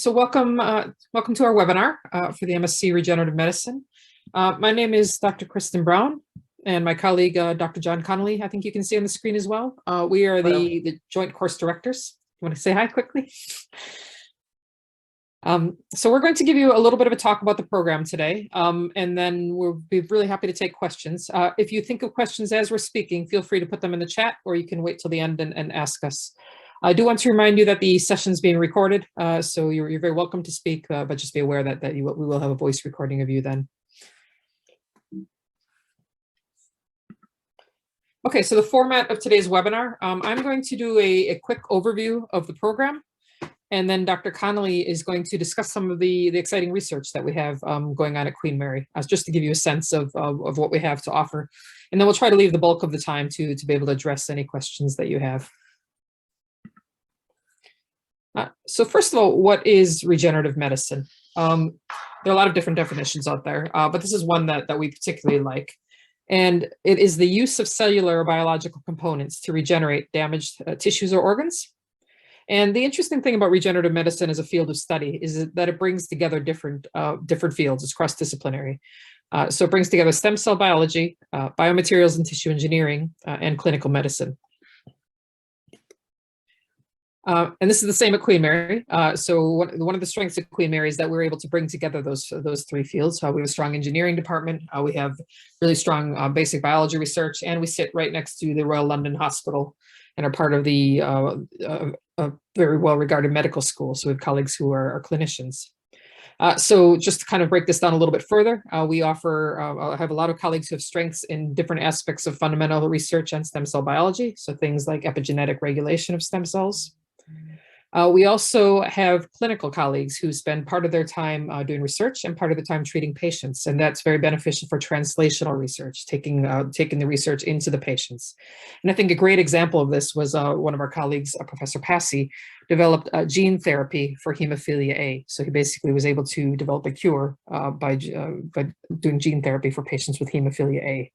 So welcome to our webinar for the MSc Regenerative Medicine. My name is Dr. Kristen Brown, and my colleague, Dr. John Connolly, I think you can see on the screen as well. We are the joint course directors. You want to say hi quickly? So we're going to give you a little bit of a talk about the program today, and then we'll be really happy to take questions. If you think of questions as we're speaking, feel free to put them in the chat, or you can wait till the end and ask us. I do want to remind you that the session is being recorded, so you're very welcome to speak, but just be aware that we will have a voice recording of you then. Okay, so the format of today's webinar, I'm going to do a quick overview of the program, and then Dr. Connolly is going to discuss some of the exciting research that we have going on at Queen Mary, just to give you a sense of what we have to offer. And then we'll try to leave the bulk of the time to be able to address any questions that you have. So first of all, what is regenerative medicine? There are a lot of different definitions out there, but this is one that we particularly like. And it is the use of cellular or biological components to regenerate damaged tissues or organs. And the interesting thing about regenerative medicine as a field of study is that it brings together different fields. It's cross-disciplinary. So it brings together stem cell biology, biomaterials and tissue engineering, and clinical medicine. And this is the same at Queen Mary. So one of the strengths of Queen Mary is that we're able to bring together those three fields. We have a strong engineering department. We have really strong basic biology research, and we sit right next to the Royal London Hospital and are part of the very well-regarded medical school. So we have colleagues who are clinicians. So just to kind of break this down a little bit further, we offer, I have a lot of colleagues who have strengths in different aspects of fundamental research on stem cell biology. So things like epigenetic regulation of stem cells. We also have clinical colleagues who spend part of their time doing research and part of the time treating patients, and that's very beneficial for translational research, taking the research into the patients. And I think a great example of this was one of our colleagues, Professor Passy, developed gene therapy for hemophilia A. So he basically was able to develop a cure by doing gene therapy for patients with hemophilia A.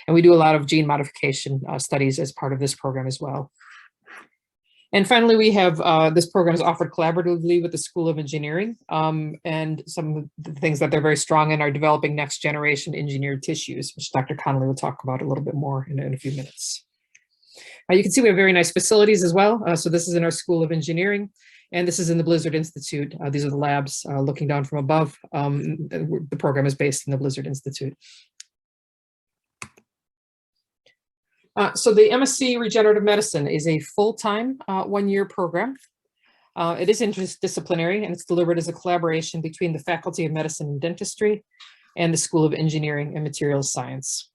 And we do a lot of gene modification studies as part of this program as well. And finally, we have this program is offered collaboratively with the School of Engineering, and some of the things that they're very strong in are developing next generation engineered tissues, which Dr. Connolly will talk about a little bit more in a few minutes. You can see we have very nice facilities as well. So this is in our School of Engineering, and this is in the Blizzard Institute. These are the labs looking down from above. The program is based in the Blizzard Institute. So the MSc Regenerative Medicine is a full-time one-year program. It is interdisciplinary, and it's delivered as a collaboration between the Faculty of Medicine and Dentistry and the School of Engineering and Materials Science.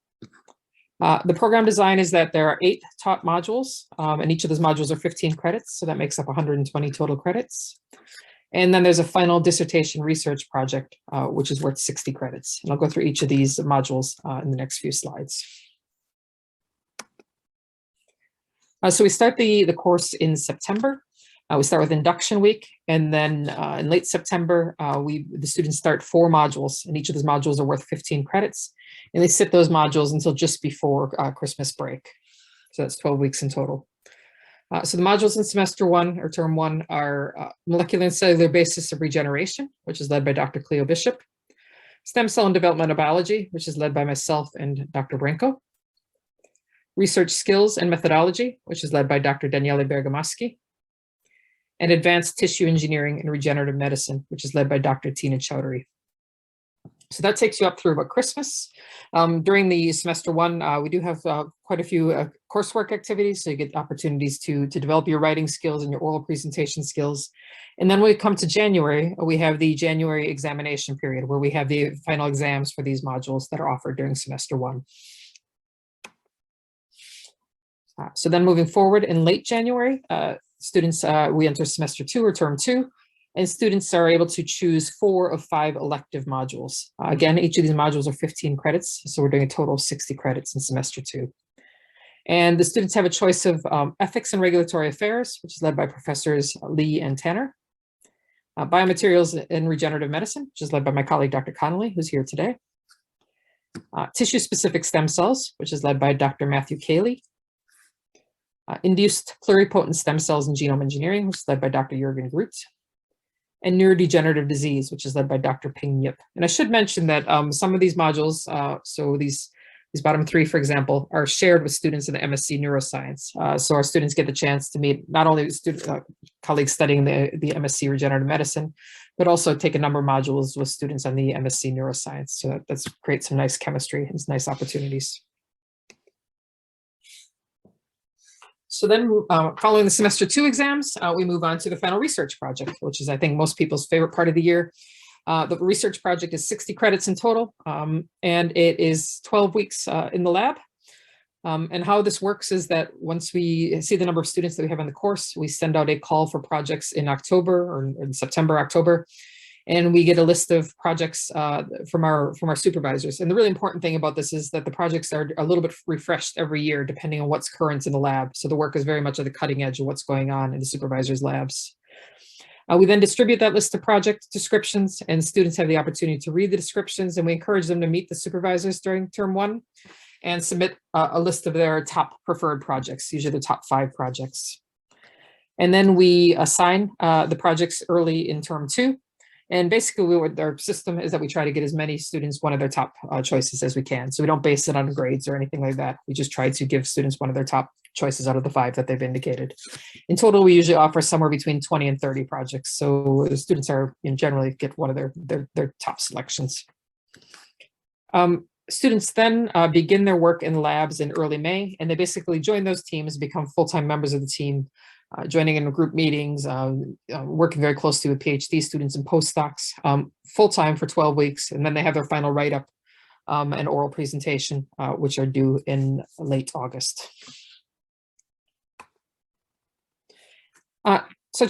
The program design is that there are 8 taught modules, and each of those modules are 15 credits, so that makes up 120 total credits. And then there's a final dissertation research project, which is worth 60 credits. And I'll go through each of these modules in the next few slides. So we start the course in September. We start with induction week, and then in late September, the students start 4 modules, and each of those modules are worth 15 credits, and they sit those modules until just before Christmas break. So that's 12 weeks in total. So the modules in semester 1 or term 1 are molecular and cellular basis of regeneration, which is led by Dr. Cleo Bishop, stem cell and developmental biology, which is led by myself and Dr. Branco, research skills and methodology, which is led by Dr. Daniele Bergamaschi, and advanced tissue engineering and regenerative medicine, which is led by Dr. Tina Chowdhury. So that takes you up through about Christmas. During the semester 1, we do have quite a few coursework activities, so you get opportunities to develop your writing skills and your oral presentation skills. And then when we come to January, we have the January examination period, where we have the final exams for these modules that are offered during semester 1. So then moving forward in late January, students, we enter semester 2 or term 2, and students are able to choose 4 of 5 elective modules. Again, each of these modules are 15 credits, so we're doing a total of 60 credits in semester 2. And the students have a choice of ethics and regulatory affairs, which is led by Professors Lee and Tanner, biomaterials and regenerative medicine, which is led by my colleague, Dr. Connolly, who's here today, tissue-specific stem cells, which is led by Dr. Matthew Cayley, induced pluripotent stem cells and genome engineering, which is led by Dr. Jürgen Groot, and neurodegenerative disease, which is led by Dr. Ping Yip. And I should mention that some of these modules, so these bottom three, for example, are shared with students in the MSc Neuroscience. So our students get the chance to meet not only colleagues studying the MSc Regenerative Medicine, but also take a number of modules with students on the MSc Neuroscience. So that's creates some nice chemistry and nice opportunities. So then following the semester 2 exams, we move on to the final research project, which is, I think, most people's favorite part of the year. The research project is 60 credits in total, and it is 12 weeks in the lab. And how this works is that once we see the number of students that we have on the course, we send out a call for projects in October or in September, October, and we get a list of projects from our supervisors. And the really important thing about this is that the projects are a little bit refreshed every year, depending on what's current in the lab. So the work is very much at the cutting edge of what's going on in the supervisors' labs. We then distribute that list of project descriptions, and students have the opportunity to read the descriptions, and we encourage them to meet the supervisors during term 1 and submit a list of their top preferred projects, usually the top 5 projects. And then we assign the projects early in term 2. And basically what our system is that we try to get as many students one of their top choices as we can. So we don't base it on grades or anything like that. We just try to give students one of their top choices out of the 5 that they've indicated. In total, we usually offer somewhere between 20 and 30 projects. So the students are generally get one of their top selections. Students then begin their work in labs in early May, and they basically join those teams, become full-time members of the team, joining in group meetings, working very closely with PhD students and postdocs, full-time for 12 weeks, and then they have their final write-up and oral presentation, which are due in late August. So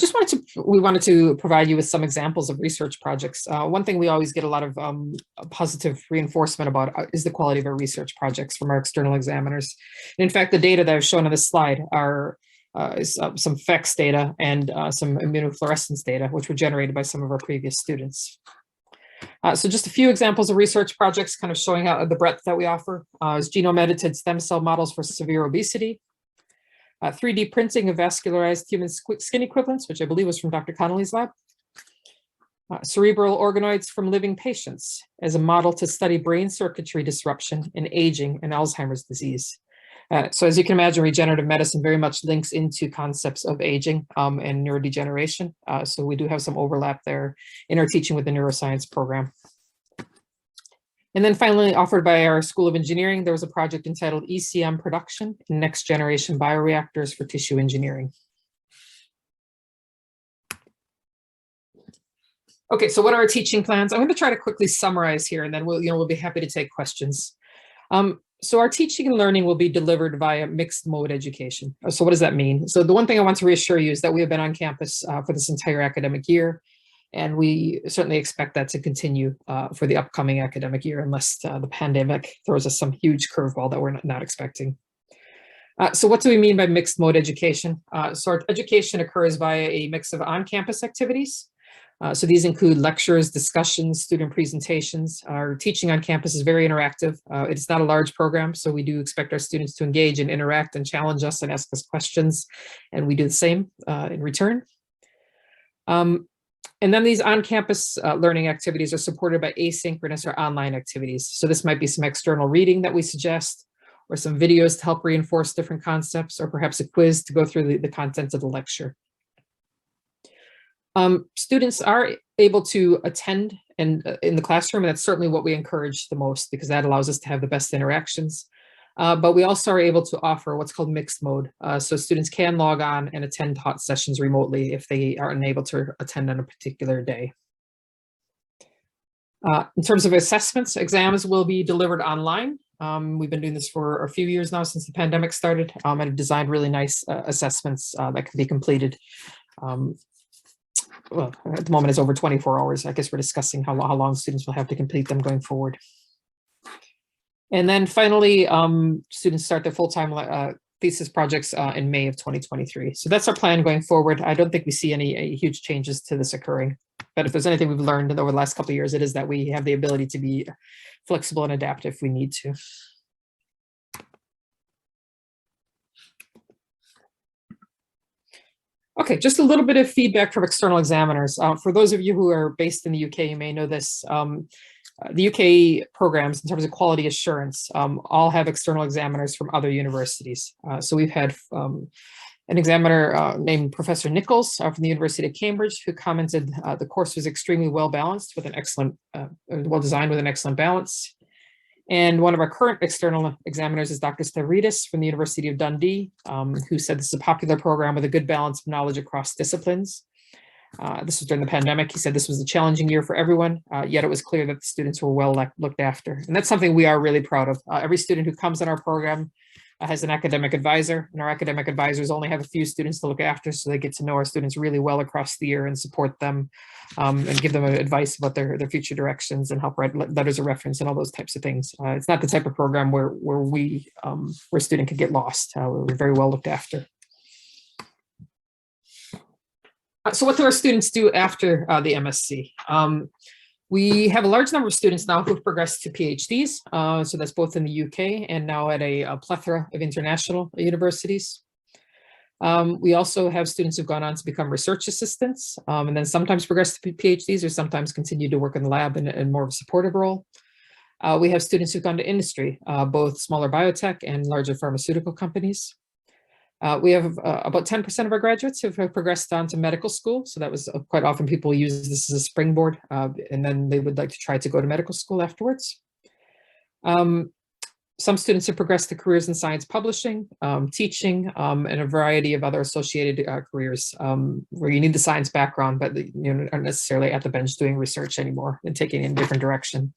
we wanted to provide you with some examples of research projects. One thing we always get a lot of positive reinforcement about is the quality of our research projects from our external examiners. And in fact, the data that I've shown on this slide are some FEX data and some immunofluorescence data, which were generated by some of our previous students. So just a few examples of research projects kind of showing out the breadth that we offer is genome-edited stem cell models for severe obesity, 3D printing of vascularized human skin equivalents, which I believe was from Dr. Connolly's lab, cerebral organoids from living patients as a model to study brain circuitry disruption in aging and Alzheimer's disease. So as you can imagine, regenerative medicine very much links into concepts of aging and neurodegeneration. So we do have some overlap there in our teaching with the neuroscience program. And then finally, offered by our School of Engineering, there was a project entitled ECM Production in Next Generation Bioreactors for Tissue Engineering. Okay, so what are our teaching plans? I'm going to try to quickly summarize here, and then we'll be happy to take questions. So our teaching and learning will be delivered via mixed mode education. So what does that mean? So the one thing I want to reassure you is that we have been on campus for this entire academic year, and we certainly expect that to continue for the upcoming academic year, unless the pandemic throws us some huge curveball that we're not expecting. So what do we mean by mixed mode education? So our education occurs via a mix of on-campus activities. So these include lectures, discussions, student presentations. Our teaching on campus is very interactive. It's not a large program, so we do expect our students to engage and interact and challenge us and ask us questions, and we do the same in return. And then these on-campus learning activities are supported by asynchronous or online activities. So this might be some external reading that we suggest, or some videos to help reinforce different concepts, or perhaps a quiz to go through the content of the lecture. Students are able to attend in the classroom, and that's certainly what we encourage the most, because that allows us to have the best interactions. But we also are able to offer what's called mixed mode. So students can log on and attend taught sessions remotely if they are unable to attend on a particular day. In terms of assessments, exams will be delivered online. We've been doing this for a few years now since the pandemic started, and have designed really nice assessments that can be completed. Well, at the moment it's over 24 hours. I guess we're discussing how long students will have to complete them going forward. And then finally, students start their full-time thesis projects in May of 2023. So that's our plan going forward. I don't think we see any huge changes to this occurring. But if there's anything we've learned over the last couple of years, it is that we have the ability to be flexible and adapt if we need to. Okay, just a little bit of feedback from external examiners. For those of you who are based in the UK, you may know this. The UK programs, in terms of quality assurance, all have external examiners from other universities. So we've had an examiner named Professor Nichols from the University of Cambridge, who commented the course was extremely well balanced with an excellent, well designed with an excellent balance. And one of our current external examiners is Dr. Stavridis from the University of Dundee, who said this is a popular program with a good balance of knowledge across disciplines. This was during the pandemic. He said this was a challenging year for everyone, yet it was clear that the students were well looked after. And that's something we are really proud of. Every student who comes in our program has an academic advisor, and our academic advisors only have a few students to look after, so they get to know our students really well across the year and support them and give them advice about their future directions and help write letters of reference and all those types of things. It's not the type of program where a student could get lost. We're very well looked after. So what do our students do after the MSc? We have a large number of students now who've progressed to PhDs. So that's both in the UK and now at a plethora of international universities. We also have students who've gone on to become research assistants and then sometimes progress to PhDs or sometimes continue to work in the lab in more of a supportive role. We have students who've gone to industry, both smaller biotech and larger pharmaceutical companies. We have about 10% of our graduates who have progressed on to medical school. So that was quite often people use this as a springboard, and then they would like to try to go to medical school afterwards. Some students have progressed to careers in science publishing, teaching, and a variety of other associated careers where you need the science background, but you aren't necessarily at the bench doing research anymore and taking it in a different direction.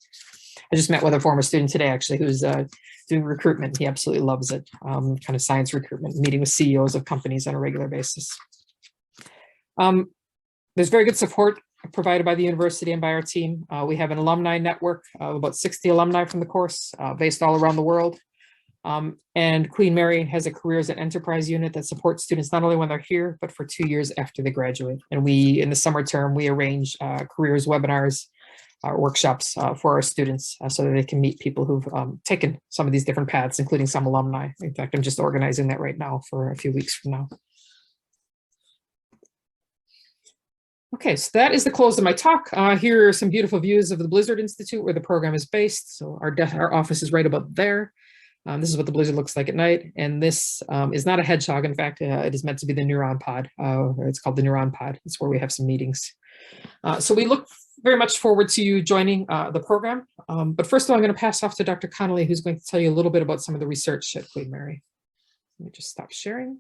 I just met with a former student today, actually, who's doing recruitment. He absolutely loves it, kind of science recruitment, meeting with CEOs of companies on a regular basis. There's very good support provided by the university and by our team. We have an alumni network of about 60 alumni from the course, based all around the world. And Queen Mary has a careers and enterprise unit that supports students not only when they're here, but for 2 years after they graduate. And in the summer term, we arrange careers webinars, workshops for our students so that they can meet people who've taken some of these different paths, including some alumni. In fact, I'm just organizing that right now for a few weeks from now. Okay, so that is the close of my talk. Here are some beautiful views of the Blizzard Institute where the program is based. So our office is right about there. This is what the Blizzard looks like at night. And this is not a hedgehog. In fact, it is meant to be the neuron pod. It's called the neuron pod. It's where we have some meetings. So we look very much forward to you joining the program. But first of all, I'm going to pass off to Dr. Connolly, who's going to tell you a little bit about some of the research at Queen Mary. Let me just stop sharing.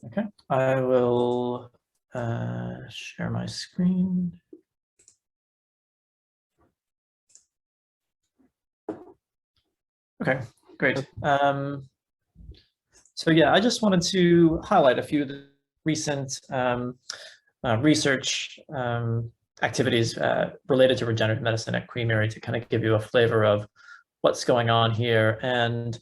Okay, I will share my screen. Okay, great. So yeah, I just wanted to highlight a few of the recent research activities related to regenerative medicine at Queen Mary to kind of give you a flavor of what's going on here and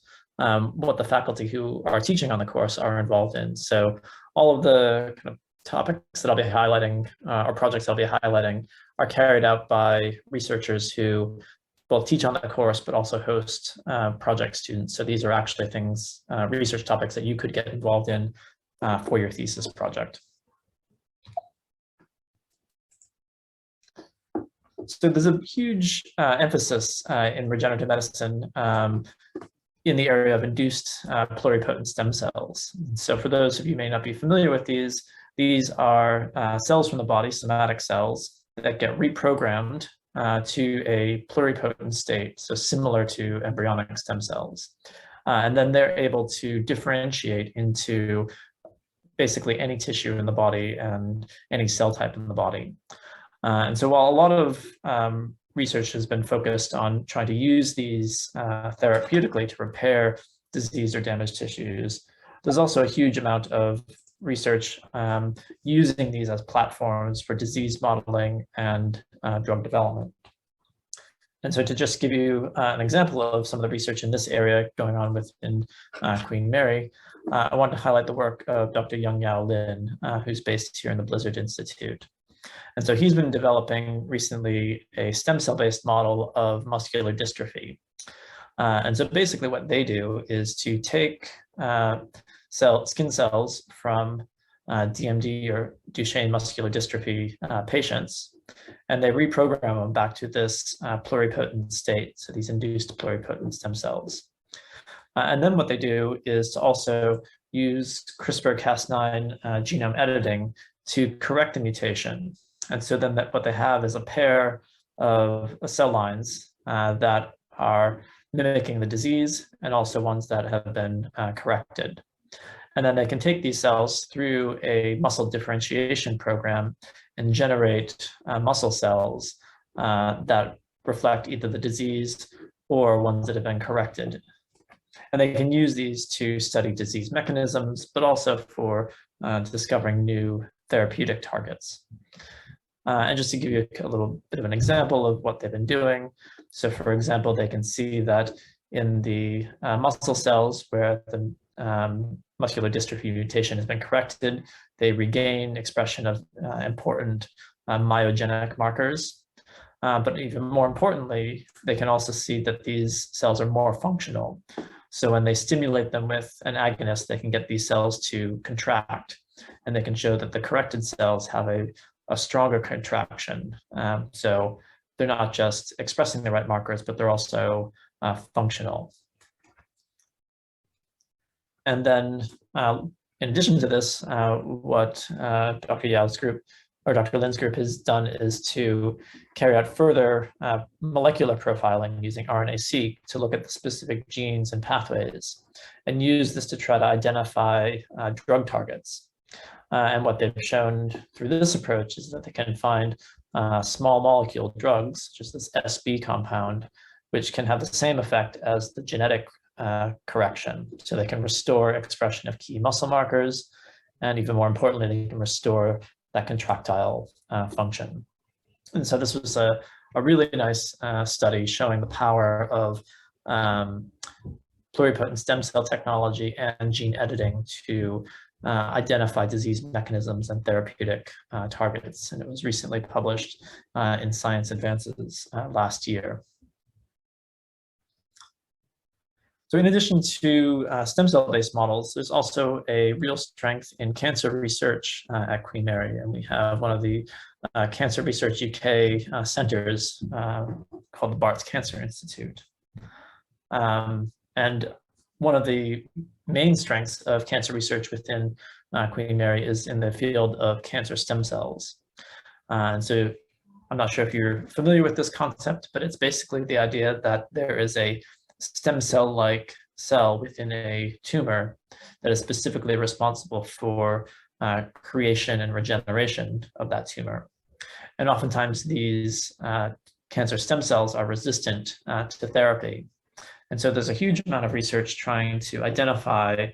what the faculty who are teaching on the course are involved in. So all of the kind of topics that I'll be highlighting or projects I'll be highlighting are carried out by researchers who both teach on the course but also host project students. So these are actually things, research topics that you could get involved in for your thesis project. So there's a huge emphasis in regenerative medicine in the area of induced pluripotent stem cells. So for those of you who may not be familiar with these are cells from the body, somatic cells, that get reprogrammed to a pluripotent state, so similar to embryonic stem cells. And then they're able to differentiate into basically any tissue in the body and any cell type in the body. And so while a lot of research has been focused on trying to use these therapeutically to repair diseased or damaged tissues, there's also a huge amount of research using these as platforms for disease modeling and drug development. And so to just give you an example of some of the research in this area going on within Queen Mary, I want to highlight the work of Dr. Young Yao Lin, who's based here in the Blizzard Institute. And so he's been developing recently a stem cell-based model of muscular dystrophy. And so basically what they do is to take skin cells from DMD or Duchenne muscular dystrophy patients, and they reprogram them back to this pluripotent state, so these induced pluripotent stem cells. And then what they do is to also use CRISPR-Cas9 genome editing to correct the mutation. And so then what they have is a pair of cell lines that are mimicking the disease and also ones that have been corrected. And then they can take these cells through a muscle differentiation program and generate muscle cells that reflect either the disease or ones that have been corrected. And they can use these to study disease mechanisms, but also for discovering new therapeutic targets. And just to give you a little bit of an example of what they've been doing. So for example, they can see that in the muscle cells where the muscular dystrophy mutation has been corrected, they regain expression of important myogenic markers. But even more importantly, they can also see that these cells are more functional. So when they stimulate them with an agonist, they can get these cells to contract, and they can show that the corrected cells have a stronger contraction. So they're not just expressing the right markers, but they're also functional. And then in addition to this, what Dr. Yao's group or Dr. Lin's group has done is to carry out further molecular profiling using RNA-seq to look at the specific genes and pathways and use this to try to identify drug targets. And what they've shown through this approach is that they can find small molecule drugs, such as this SB compound, which can have the same effect as the genetic correction. So they can restore expression of key muscle markers, and even more importantly, they can restore that contractile function. And so this was a really nice study showing the power of pluripotent stem cell technology and gene editing to identify disease mechanisms and therapeutic targets. And it was recently published in Science Advances last year. So in addition to stem cell-based models, there's also a real strength in cancer research at Queen Mary. And we have one of the Cancer Research UK centers called the Barts Cancer Institute. And one of the main strengths of cancer research within Queen Mary is in the field of cancer stem cells. And so I'm not sure if you're familiar with this concept, but it's basically the idea that there is a stem cell-like cell within a tumor that is specifically responsible for creation and regeneration of that tumor. And oftentimes these cancer stem cells are resistant to therapy. And so there's a huge amount of research trying to identify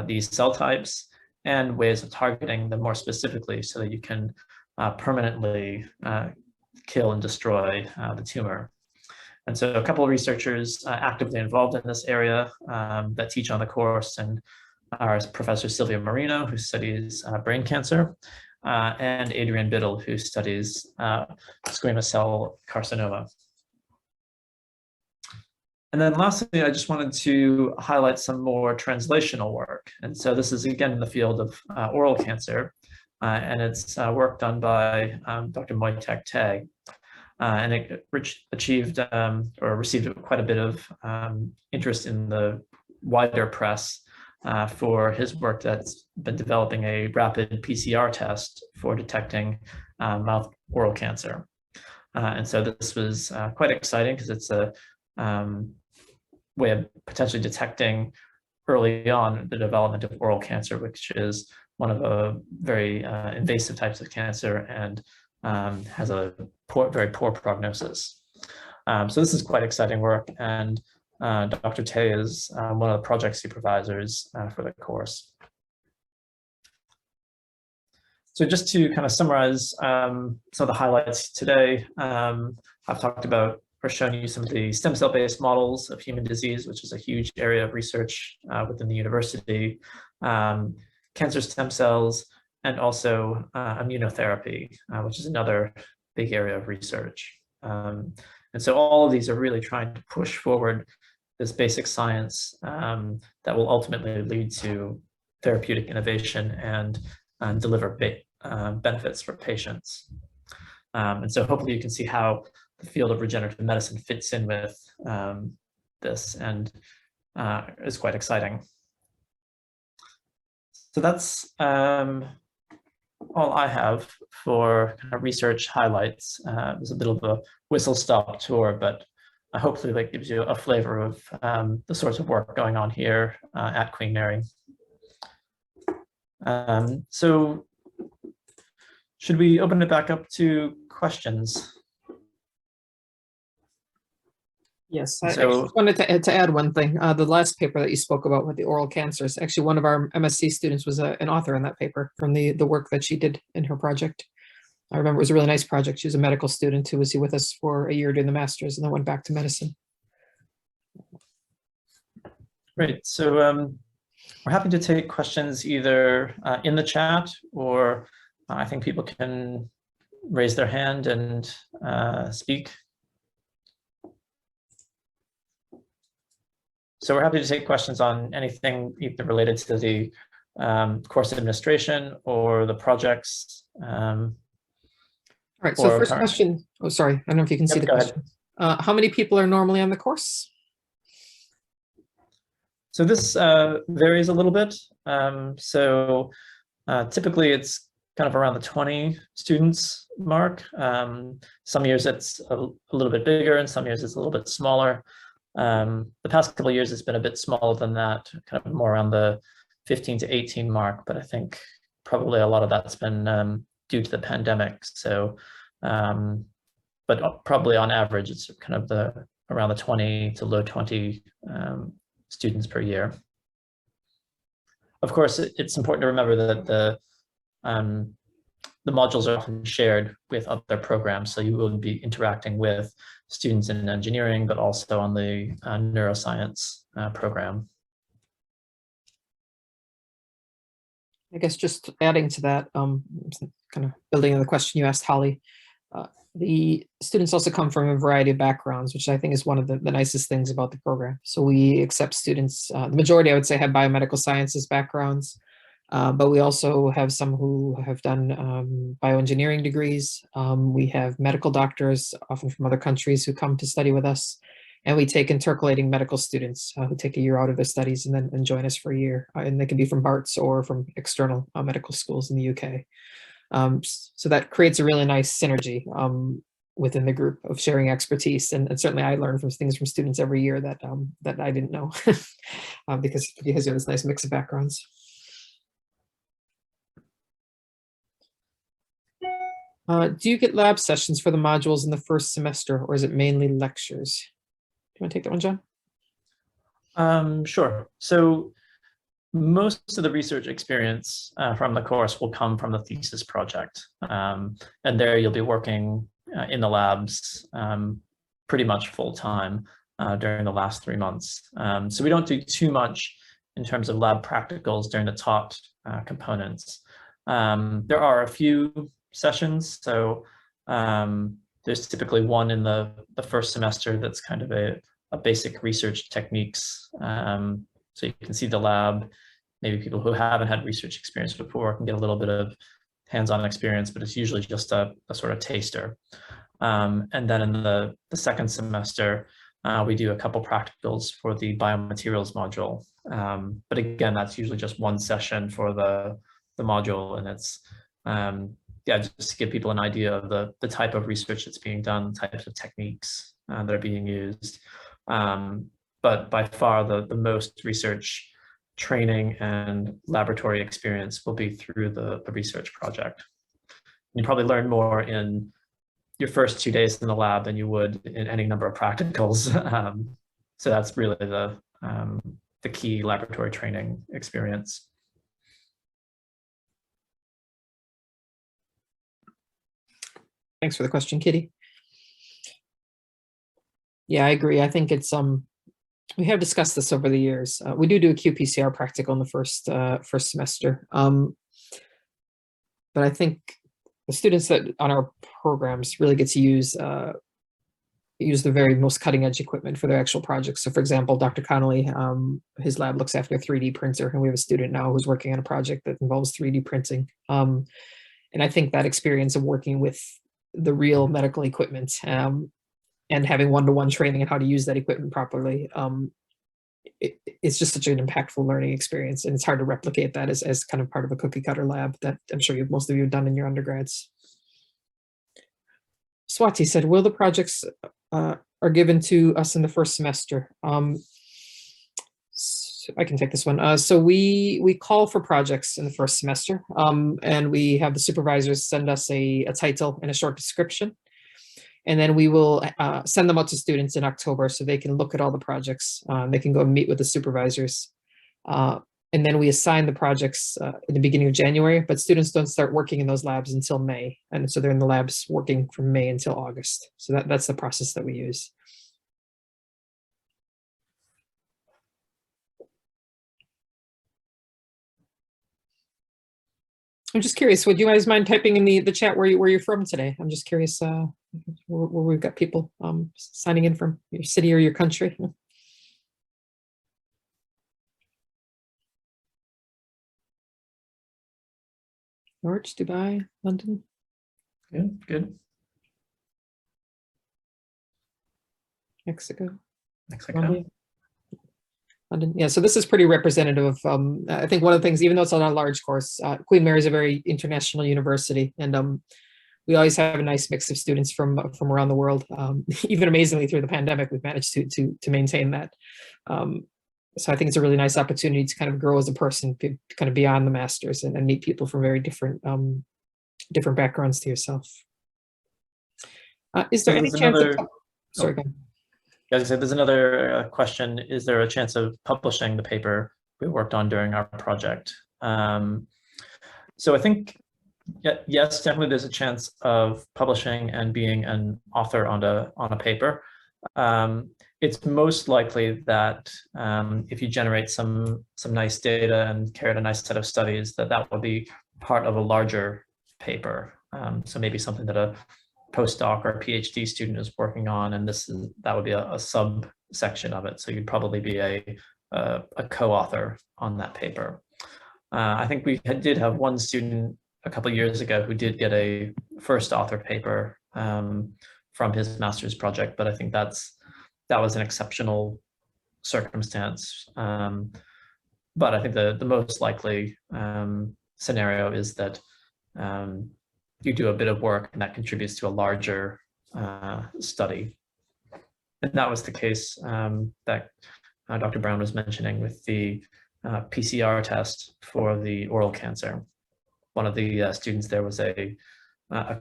these cell types and ways of targeting them more specifically so that you can permanently kill and destroy the tumor. And so a couple of researchers actively involved in this area that teach on the course and are Professor Sylvia Marino, who studies brain cancer, and Adrian Biddle, who studies squamous cell carcinoma. And then lastly, I just wanted to highlight some more translational work. And so this is again in the field of oral cancer, and it's work done by Dr. Wojtek Te. And it achieved or received quite a bit of interest in the wider press for his work that's been developing a rapid PCR test for detecting mouth oral cancer. And so this was quite exciting because it's a way of potentially detecting early on the development of oral cancer, which is one of the very invasive types of cancer and has a very poor prognosis. So this is quite exciting work, and Dr. Te is one of the project supervisors for the course. So just to kind of summarize some of the highlights today, I've talked about or shown you some of the stem cell-based models of human disease, which is a huge area of research within the university, cancer stem cells, and also immunotherapy, which is another big area of research. And so all of these are really trying to push forward this basic science that will ultimately lead to therapeutic innovation and deliver benefits for patients. And so hopefully you can see how the field of regenerative medicine fits in with this, and is quite exciting. So that's all I have for kind of research highlights. It was a bit of a whistle-stop tour, but hopefully that gives you a flavor of the sorts of work going on here at Queen Mary. So should we open it back up to questions? Yes, I just wanted to add one thing. The last paper that you spoke about with the oral cancers, actually one of our MSc students was an author in that paper from the work that she did in her project. I remember it was a really nice project. She was a medical student who was with us for a year doing the master's and then went back to medicine. Great. So we're happy to take questions either in the chat, or I think people can raise their hand and speak. So we're happy to take questions on anything either related to the course administration or the projects. All right, so first question. Oh, sorry, I don't know if you can see the question. How many people are normally on the course? So this varies a little bit. Typically it's kind of around the 20 students mark. Some years it's a little bit bigger, and some years it's a little bit smaller. The past couple of years it's been a bit smaller than that, kind of more around the 15 to 18 mark, but I think probably a lot of that's been due to the pandemic. So, but probably on average, it's kind of around the 20 to low 20 students per year. Of course, it's important to remember that the modules are often shared with other programs, so you will be interacting with students in engineering, but also on the neuroscience program. I guess just adding to that, kind of building on the question you asked, Holly, the students also come from a variety of backgrounds, which I think is one of the nicest things about the program. So we accept students, the majority I would say have biomedical sciences backgrounds, but we also have some who have done bioengineering degrees. We have medical doctors, often from other countries, who come to study with us. And we take intercalating medical students who take a year out of their studies and then join us for a year. And they can be from Barts or from external medical schools in the UK. So that creates a really nice synergy within the group of sharing expertise. And certainly I learn from things from students every year that that I didn't know because you have this nice mix of backgrounds. Do you get lab sessions for the modules in the first semester, or is it mainly lectures? Do you want to take that one, John? Sure. So most of the research experience from the course will come from the thesis project. And there you'll be working in the labs pretty much full time during the last 3 months. So we don't do too much in terms of lab practicals during the taught components. There are a few sessions. So there's typically one in the first semester that's kind of a basic research techniques. So you can see the lab. Maybe people who haven't had research experience before can get a little bit of hands-on experience, but it's usually just a sort of taster. And then in the second semester, we do a couple practicals for the biomaterials module. But again, that's usually just one session for the module, and it's yeah, just to give people an idea of the type of research that's being done, types of techniques that are being used. But by far the most research training and laboratory experience will be through the research project. You probably learn more in your first 2 days in the lab than you would in any number of practicals. So that's really the key laboratory training experience. Thanks for the question, Kitty. Yeah, I agree. I think it's we have discussed this over the years. We do a qPCR practical in the first semester, but I think the students that on our programs really get to use use the very most cutting edge equipment for their actual projects. So for example, Dr. Connolly, his lab looks after a 3D printer, and we have a student now who's working on a project that involves 3D printing. And I think that experience of working with the real medical equipment and having one-to-one training on how to use that equipment properly, it's just such an impactful learning experience, and it's hard to replicate that as kind of part of a cookie cutter lab that I'm sure most of you have done in your undergrads. Swati said, will the projects are given to us in the first semester? So I can take this one. So we call for projects in the first semester, and we have the supervisors send us a title and a short description. And then we will send them out to students in October so they can look at all the projects. They can go and meet with the supervisors. And then we assign the projects in the beginning of January, but students don't start working in those labs until May. And so they're in the labs working from May until August. So that's the process that we use. I'm just curious, would you guys mind typing in the chat where you're from today? I'm just curious where we've got people signing in from, your city or your country. Norwich, Dubai, London. Good. Mexico. London. Yeah, so this is pretty representative of, I think one of the things, even though it's not a large course, Queen Mary is a very international university, and we always have a nice mix of students from around the world. Even amazingly, through the pandemic, we've managed to maintain that. So I think it's a really nice opportunity to kind of grow as a person, kind of beyond the masters, and meet people from very different different backgrounds to yourself. Is there any chance of, sorry, go ahead. As I said, there's another question. Is there a chance of publishing the paper we worked on during our project? So I think, yes, definitely there's a chance of publishing and being an author on a paper. It's most likely that if you generate some nice data and carry out a nice set of studies, that will be part of a larger paper. So maybe something that a postdoc or a PhD student is working on, and that would be a subsection of it. So you'd probably be a co-author on that paper. I think we did have one student a couple of years ago who did get a first author paper from his master's project, but I think that was an exceptional circumstance. But I think the most likely scenario is that you do a bit of work and that contributes to a larger study. And that was the case that Dr. Brown was mentioning with the PCR test for the oral cancer. One of the students there was a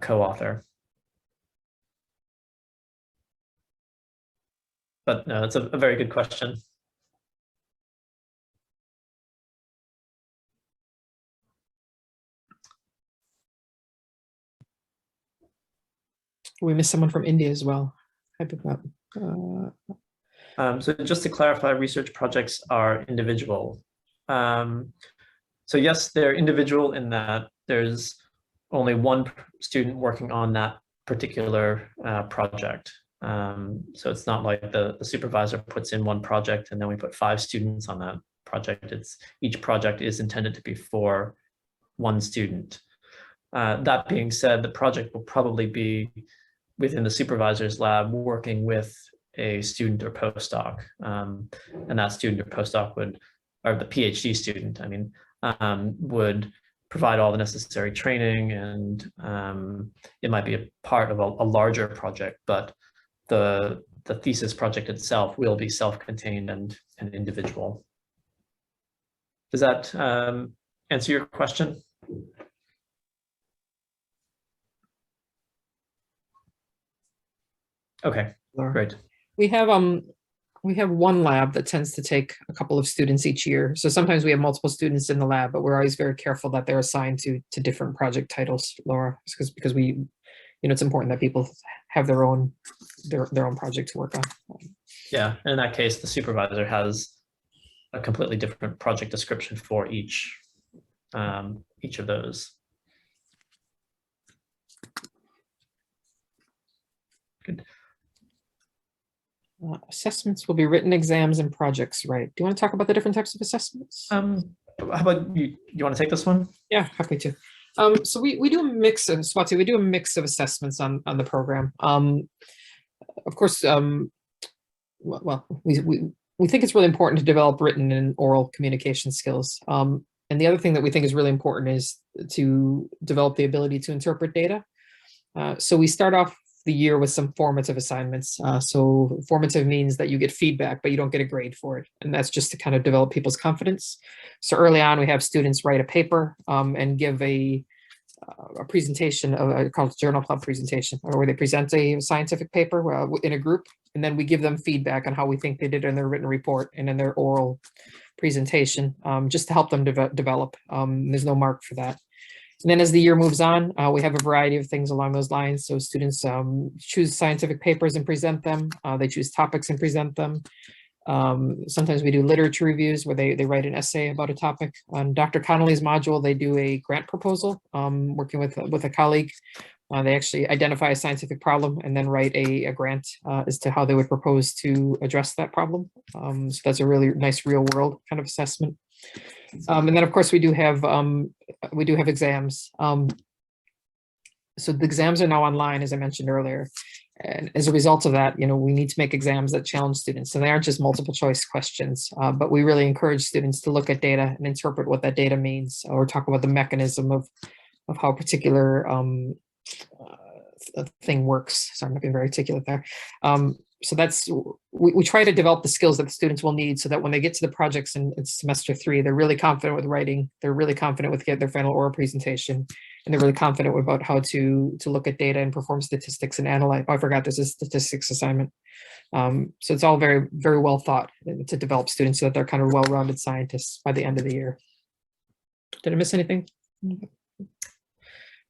co-author. But no, it's a very good question. We missed someone from India as well. So just to clarify, research projects are individual. So yes, they're individual in that there's only one student working on that particular project. So it's not like the supervisor puts in one project and then we put 5 students on that project. Each project is intended to be for one student. That being said, the project will probably be within the supervisor's lab working with a student or postdoc. And that student or postdoc or the PhD student, I mean, would provide all the necessary training, and it might be a part of a larger project, but the thesis project itself will be self-contained and individual. Does that answer your question? Okay, great. We have one lab that tends to take a couple of students each year. So sometimes we have multiple students in the lab, but we're always very careful that they're assigned to different project titles, Laura, because we, it's important that people have their own project to work on. Yeah, in that case, the supervisor has a completely different project description for each of those. Good. Assessments will be written exams and projects, right? Do you want to talk about the different types of assessments? How about you? You want to take this one? Yeah, happy to. So we do a mix of, Swati, we do a mix of assessments on the program. Of course, well, we think it's really important to develop written and oral communication skills. And the other thing that we think is really important is to develop the ability to interpret data. So we start off the year with some formative assignments. So formative means that you get feedback, but you don't get a grade for it. And that's just to kind of develop people's confidence. So early on, we have students write a paper and give a presentation, called a journal club presentation, where they present a scientific paper in a group, and then we give them feedback on how we think they did in their written report and in their oral presentation, just to help them develop. There's no mark for that. And then as the year moves on, we have a variety of things along those lines. So students choose scientific papers and present them. They choose topics and present them. Sometimes we do literature reviews where they write an essay about a topic. On Dr. Connolly's module, they do a grant proposal, working with a colleague. They actually identify a scientific problem and then write a grant as to how they would propose to address that problem. So that's a really nice real world kind of assessment. And then of course we do have exams. So the exams are now online, as I mentioned earlier. And as a result of that, we need to make exams that challenge students. So they aren't just multiple choice questions, but we really encourage students to look at data and interpret what that data means, or talk about the mechanism of how a particular thing works. Sorry, I'm not being very articulate there. So that's, we try to develop the skills that the students will need so that when they get to the projects in semester 3, they're really confident with writing, they're really confident with getting their final oral presentation, and they're really confident about how to look at data and perform statistics and analyze. Oh, I forgot there's a statistics assignment. So it's all very, very well thought to develop students so that they're kind of well-rounded scientists by the end of the year. Did I miss anything?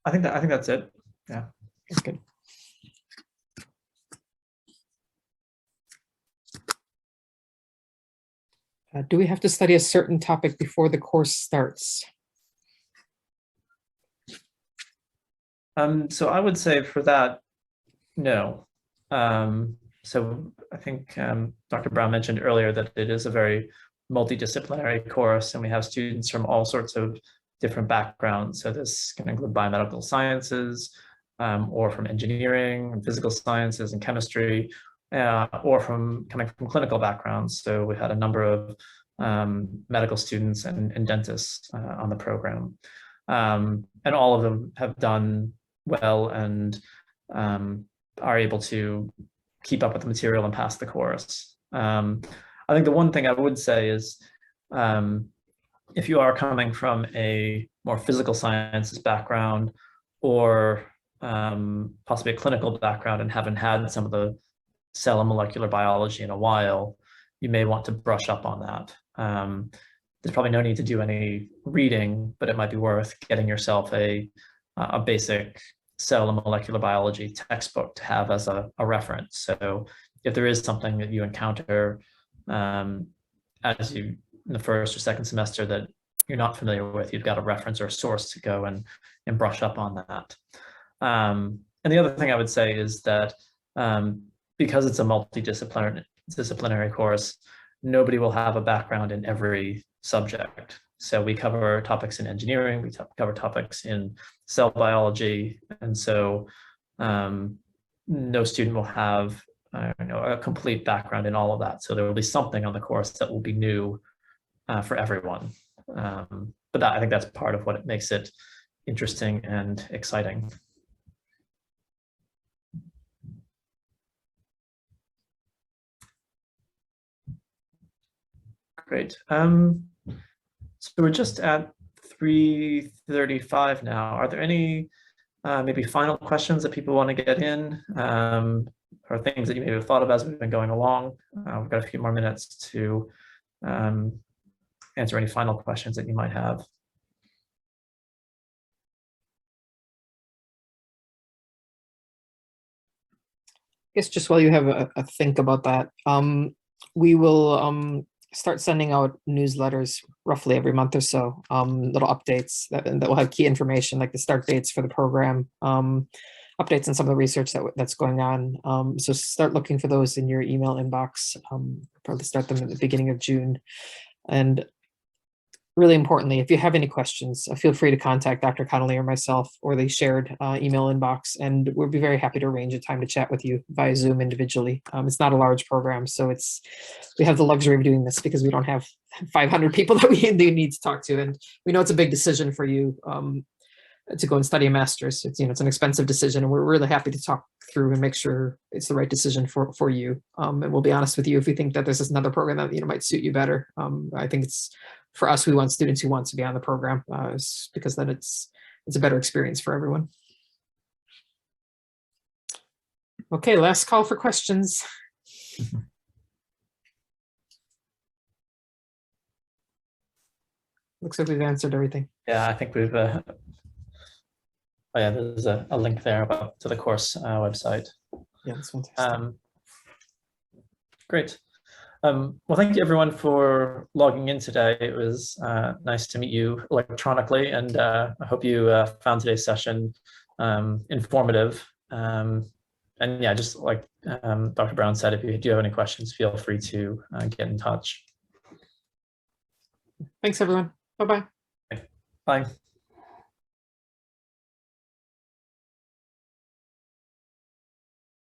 I think that's it. Yeah. That's good. Do we have to study a certain topic before the course starts? So I would say for that, no. So I think Dr. Brown mentioned earlier that it is a very multidisciplinary course, and we have students from all sorts of different backgrounds. So this can include biomedical sciences, or from engineering and physical sciences and chemistry, or coming from clinical backgrounds. So we had a number of medical students and dentists on the program. And all of them have done well and are able to keep up with the material and pass the course. I think the one thing I would say is, if you are coming from a more physical sciences background, or possibly a clinical background and haven't had some of the cell and molecular biology in a while, you may want to brush up on that. There's probably no need to do any reading, but it might be worth getting yourself a basic cell and molecular biology textbook to have as a reference. So if there is something that you encounter as you in the first or second semester that you're not familiar with, you've got a reference or a source to go and brush up on that. And the other thing I would say is that because it's a multidisciplinary course, nobody will have a background in every subject. So we cover topics in engineering, we cover topics in cell biology, and so no student will have a complete background in all of that. So there will be something on the course that will be new for everyone. But I think that's part of what makes it interesting and exciting. Great. So we're just at 3:35 now. Are there any maybe final questions that people want to get in, or things that you may have thought of as we've been going along? We've got a few more minutes to answer any final questions that you might have. I guess just while you have a think about that, we will start sending out newsletters roughly every month or so, little updates that will have key information like the start dates for the program. updates on some of the research that's going on. So start looking for those in your email inbox. Probably start them at the beginning of June. And really importantly, if you have any questions, feel free to contact Dr. Connolly or myself or the shared email inbox, and we'll be very happy to arrange a time to chat with you via Zoom individually. It's not a large program, so we have the luxury of doing this because we don't have 500 people that we need to talk to, and we know it's a big decision for you to go and study a master's. It's it's an expensive decision, and we're really happy to talk through and make sure it's the right decision for you. And we'll be honest with you if we think that there's another program that might suit you better. I think it's, for us, we want students who want to be on the program because then it's a better experience for everyone. Okay, last call for questions. Looks like we've answered everything. Yeah, I think we've. Oh yeah, there's a link there to the course website. Yeah, that's fantastic. Great. Well, thank you everyone for logging in today. It was nice to meet you electronically, and I hope you found today's session informative. And yeah, just like Dr. Brown said, if you do have any questions, feel free to get in touch. Thanks, everyone. Bye-bye. Bye.